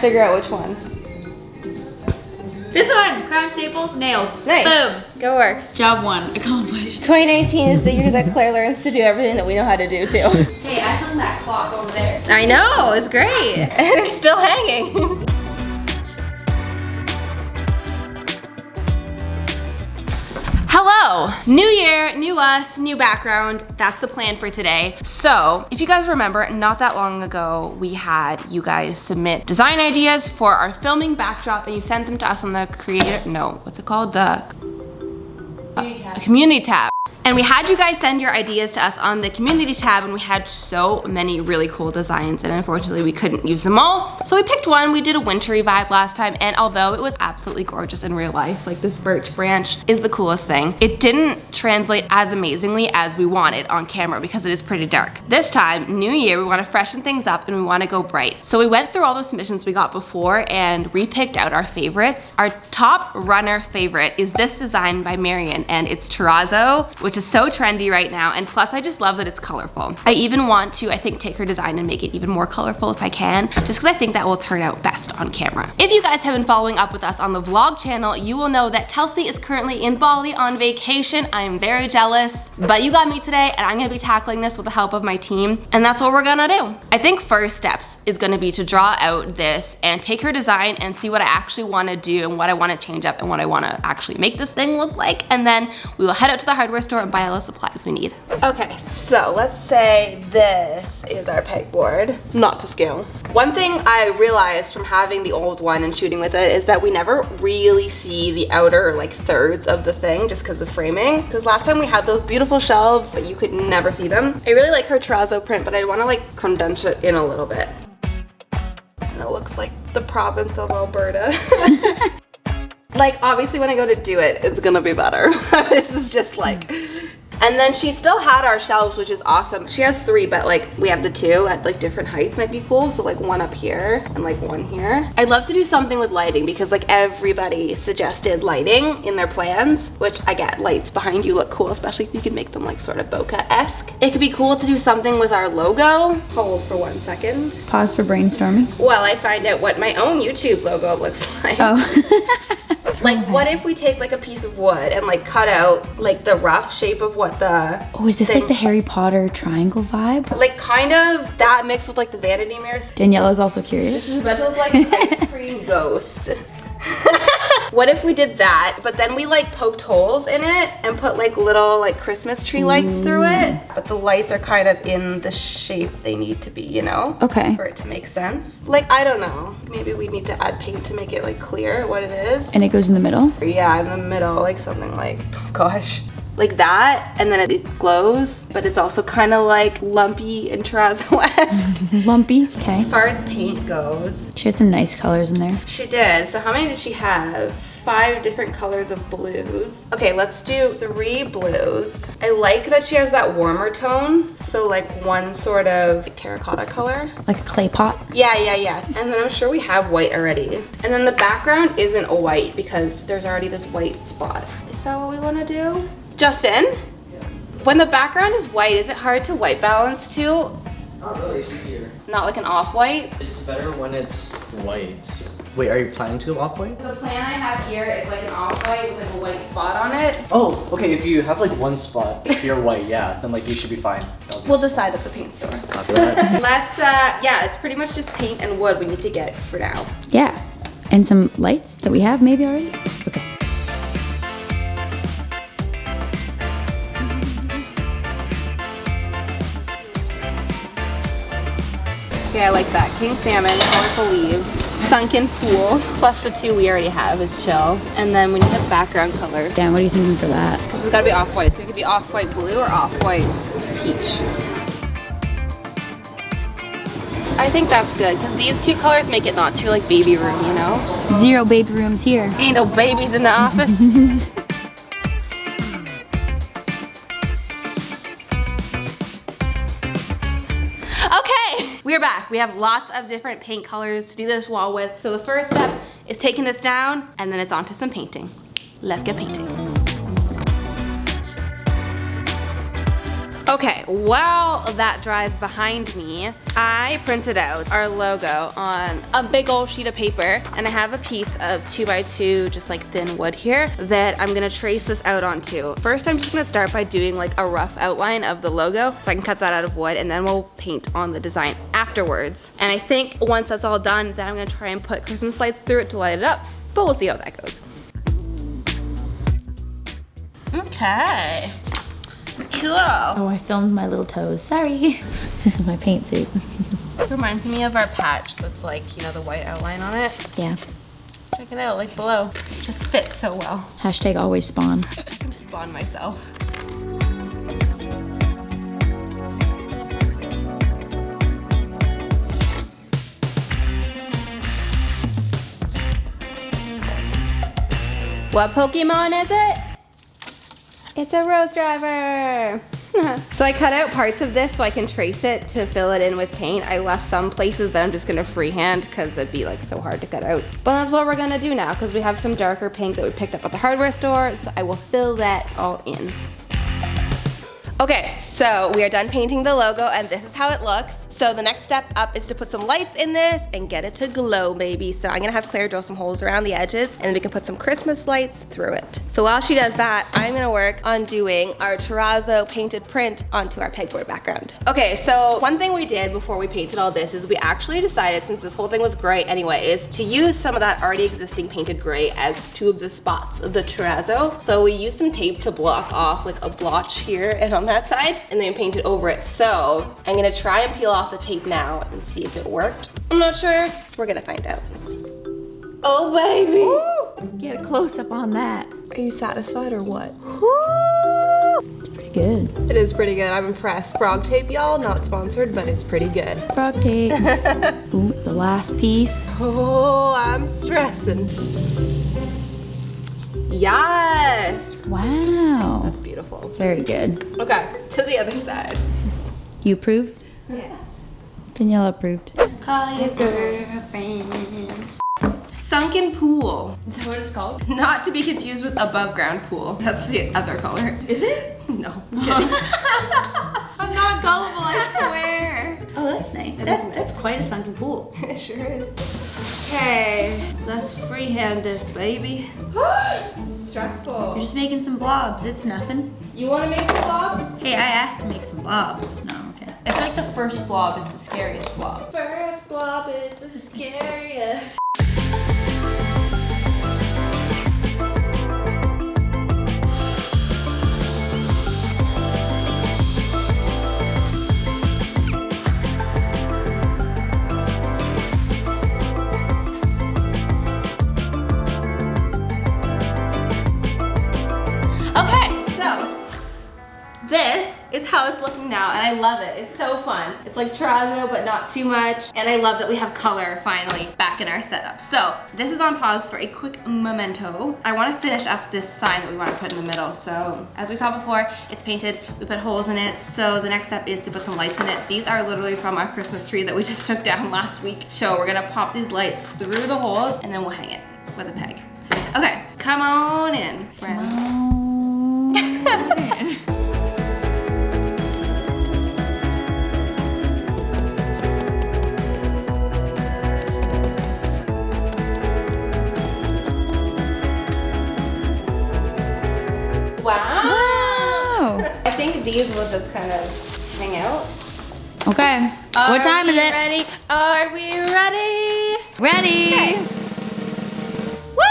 figure out which one. This one, crown staples, nails. Nice. Boom. Go work. Job 1 accomplished. 2019 is the year that Claire learns to do everything that we know how to do too. Hey, I hung that clock over there. I know, it's great. And it's still hanging. Hello, new year, new us, new background. That's the plan for today. So if you guys remember, not that long ago, we had you guys submit design ideas for our filming backdrop and you sent them to us on the what's it called? The community tab. And we had you guys send your ideas to us on the community tab and we had so many really cool designs and unfortunately we couldn't use them all. So we picked one, we did a wintry vibe last time and although it was absolutely gorgeous in real life, like this birch branch is the coolest thing, it didn't translate as amazingly as we wanted on camera because it is pretty dark. This time, new year, we want to freshen things up and we want to go bright. So we went through all the submissions we got before and re-picked out our favorites. Our top runner favorite is this design by Marion and it's Terrazzo, which is so trendy right now, and plus I just love that it's colorful. I even want to, I think, take her design and make it even more colorful if I can, just because I think that will turn out best on camera. If you guys have been following up with us on the vlog channel, you will know that Kelsey is currently in Bali on vacation. I am very jealous, but you got me today, and I'm gonna be tackling this with the help of my team, and that's what we're gonna do. I think first steps is gonna be to draw out this and take her design and see what I actually wanna do and what I wanna change up and what I wanna actually make this thing look like, and then we will head out to the hardware store and buy all the supplies we need. Okay, so let's say this is our pegboard, not to scale. One thing I realized from having the old one and shooting with it is that we never really see the outer like thirds of the thing just because of framing. Because last time we had those beautiful shelves, but you could never see them. I really like her terrazzo print, but I want to like condense it in a little bit. And it looks like the province of Alberta. Like obviously when I go to do it, it's gonna be better. This is just like, and then she still had our shelves, which is awesome. She has 3, but like we have the 2 at like different heights might be cool. So like one up here and like one here. I'd love to do something with lighting because like everybody suggested lighting in their plans, which I get. Lights behind you look cool, especially if you can make them like sort of bokeh-esque. It could be cool to do something with our logo. Hold for 1 second. Pause for brainstorming. While I find out what my own YouTube logo looks like. Oh. Like what if we take like a piece of wood and like cut out like the rough shape of what the Oh, is this thing, like the Harry Potter triangle vibe? like kind of that mixed with like the vanity mirror. Daniela's also curious. This is about to look like an ice cream ghost. What if we did that, but then we like poked holes in it and put like little like Christmas tree lights through it, but the lights are kind of in the shape they need to be, you know? Okay. For it to make sense. Like, I don't know. Maybe we need to add paint to make it like clear what it is. And it goes in the middle? Yeah, in the middle, like something like, oh gosh. Like that, and then it glows, but it's also kind of like lumpy and terrazzo-esque. Lumpy, okay. As far as paint goes. She had some nice colors in there. She did. So how many did she have? 5 different colors of blues. Okay, let's do 3 blues. I like that she has that warmer tone. So like one sort of like terracotta color. Like a clay pot? Yeah. And then I'm sure we have white already. And then the background isn't a white because there's already this white spot. Is that what we want to do? Justin? Yeah. When the background is white, is it hard to white balance too? Not really, it's easier. Not like an off-white? It's better when it's white. Wait, are you planning to go off-white? The plan I have here is like an off-white with like a white spot on it. Oh, okay, if you have like one spot, if you're white, yeah, then like you should be fine. We'll decide at the paint store. Copy that. Let's, yeah, it's pretty much just paint and wood we need to get for now. Yeah. And some lights that we have maybe already? Okay. Yeah, I like that. King salmon, colorful leaves, sunken pool, plus the 2 we already have is chill. And then we need a background color. Dan, what are you thinking for that? Because it's gotta be off-white, so it could be off-white blue or off-white peach. I think that's good, because these 2 colors make it not too like baby room, you know? 0 baby rooms here. Ain't no babies in the office. We're back. We have lots of different paint colors to do this wall with. So the first step is taking this down and then it's on to some painting. Let's get painting. Okay, while that dries behind me, I printed out our logo on a big old sheet of paper, and I have a piece of 2x2, just like thin wood here, that I'm gonna trace this out onto. First, I'm just gonna start by doing like a rough outline of the logo, so I can cut that out of wood, and then we'll paint on the design afterwards. And I think once that's all done, then I'm gonna try and put Christmas lights through it to light it up, but we'll see how that goes. Okay. Cool. Oh, I filmed my little toes. Sorry. My paint suit. This reminds me of our patch that's like, you know, the white outline on it. Yeah. Check it out, like below. It just fits so well. Hashtag always spawn. I can spawn myself. What Pokemon is it? It's a Rose Driver. So I cut out parts of this so I can trace it to fill it in with paint. I left some places that I'm just gonna freehand because it'd be like so hard to cut out. But that's what we're gonna do now because we have some darker pink that we picked up at the hardware store. So I will fill that all in. Okay, so we are done painting the logo and this is how it looks. So the next step up is to put some lights in this and get it to glow, baby. So I'm gonna have Claire drill some holes around the edges and then we can put some Christmas lights through it. So while she does that, I'm gonna work on doing our terrazzo painted print onto our pegboard background. Okay, so one thing we did before we painted all this is we actually decided, since this whole thing was gray anyway, is to use some of that already existing painted gray as two of the spots of the terrazzo. So we used some tape to block off like a blotch here and on that side, and then painted over it. So I'm gonna try and peel off the tape now and see if it worked. I'm not sure. We're gonna find out. Oh baby! Woo! Get a close up on that. Are you satisfied or what? Woo! It's pretty good. It is pretty good. I'm impressed. Frog tape, y'all. Not sponsored, but it's pretty good. Frog tape. Ooh, the last piece. Oh, I'm stressing. Yes! Wow. That's beautiful. Very good. Okay, to the other side. You approve? Yeah. Danielle approved. Call your girlfriend. Sunken pool. Is that what it's called? Not to be confused with above ground pool. That's the other color. Is it? No, I'm kidding. I'm not gullible, I swear. Oh, that's nice. That- That's quite a sunken pool. It sure is. Okay, let's freehand this, baby. Stressful. You're just making some blobs. It's nothing. You want to make some blobs? Hey, I asked to make some blobs. No, okay. I feel like the first blob is the scariest blob. First blob is the scariest. This is how it's looking now, and I love it. It's so fun. It's like terrazzo, but not too much. And I love that we have color finally back in our setup. So this is on pause for a quick memento. I want to finish up this sign that we want to put in the middle. So as we saw before, it's painted. We put holes in it. So the next step is to put some lights in it. These are literally from our Christmas tree that we just took down last week. So we're gonna pop these lights through the holes, and then we'll hang it with a peg. Okay, come on in, friends. Wow. I think these will just kind of hang out. Okay. What time is it? Ready? Are we ready? Ready. Okay. Woo!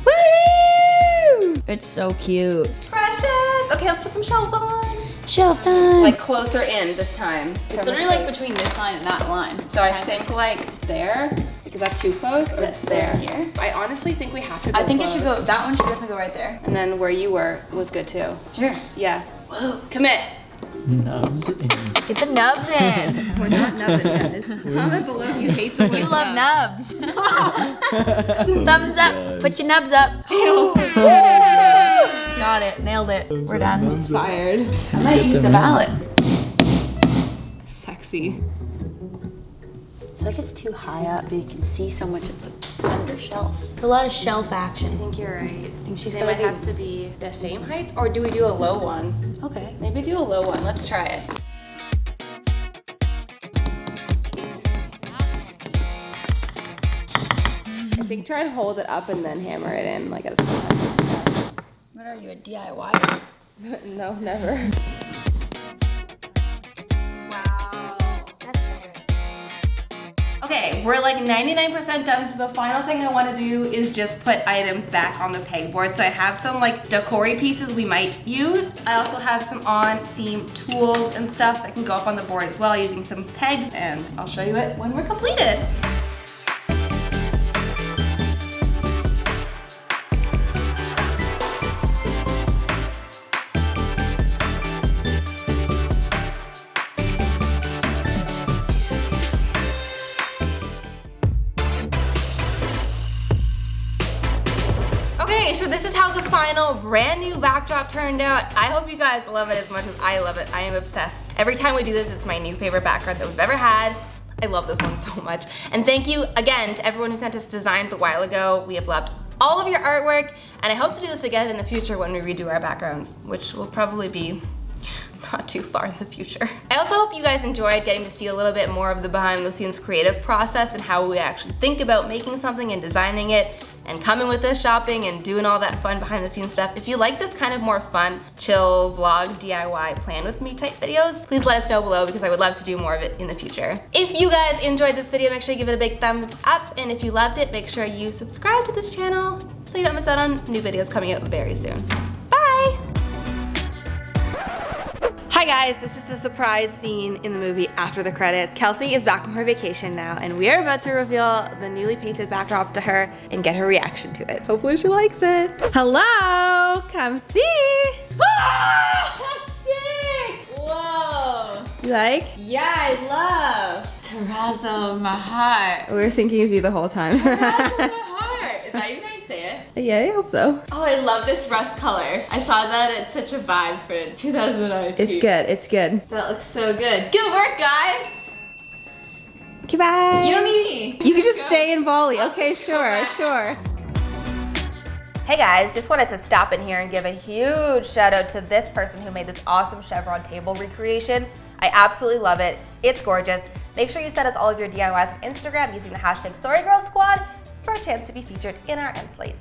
Woo! It's so cute. Precious. Okay, let's put some shelves on. Shelf time. Like closer in this time. It's literally like between this line and that line. So I think like there. Is that too close or there? Here? I honestly think we have to go I think it close. should go, that one should definitely go right there. And then where you were was good too. Sure. Yeah. Whoa. Commit. Nubs in. Get the nubs in. We're not nubbing, guys. Comment below if you hate the word You love nubs. nubs. Thumbs up. Put your nubs up. Got it. Nailed it. We're done. Fired. I might use the mallet. Sexy. I feel like it's too high up, but you can see so much of the under shelf. It's a lot of shelf I action. think you're right. I think she's they gonna might be- have to be the same heights, or do we do a low one? Okay. Maybe Maybe do a low one. Let's try it. I think try and hold it up and then hammer it in like at the same time. What are you, a DIYer? No, never. Wow, that's better. Okay, we're like 99% done, so the final thing I want to do is just put items back on the pegboard. So I have some like decor-y pieces we might use. I also have some on-theme tools and stuff that can go up on the board as well using some pegs, and I'll show you it when we're completed. Okay, so this is how the final brand new backdrop turned out. I hope you guys love it as much as I love it. I am obsessed. Every time we do this, it's my new favorite background that we've ever had. I love this one so much. And thank you again to everyone who sent us designs a while ago. We have loved all of your artwork, and I hope to do this again in the future when we redo our backgrounds, which will probably be not too far in the future. I also hope you guys enjoyed getting to see a little bit more of the behind the scenes creative process and how we actually think about making something and designing it and coming with us shopping and doing all that fun behind the scenes stuff. If you like this kind of more fun, chill, vlog, DIY, plan with me type videos, please let us know below because I would love to do more of it in the future. If you guys enjoyed this video, make sure you give it a big thumbs up, and if you loved it, make sure you subscribe to this channel so you don't miss out on new videos coming out very soon. Bye! Hi guys, this is the surprise scene in the movie after the credits. Kelsey is back from her vacation now, and we are about to reveal the newly painted backdrop to her and get her reaction to it. Hopefully she likes it. Hello, come see. Ah, that's sick. Whoa. You like? Yeah, I love Terrazzo, my heart. We were thinking of you the whole time. Terrazzo, my heart. Is that you guys say it? Yeah, I hope so. Oh, I love this rust color. I saw that. It's such a vibe for 2019. It's good, it's good. That looks so good. Good work, guys. Okay, bye. You don't need me. You can Let's just go. stay in Bali. I'll Okay, just go sure, back. sure. Hey guys, just wanted to stop in here and give a huge shout out to this person who made this awesome chevron table recreation. I absolutely love it. It's gorgeous. Make sure you send us all of your DIYs on Instagram using the hashtag TheSorryGirls Squad for a chance to be featured in our end slate.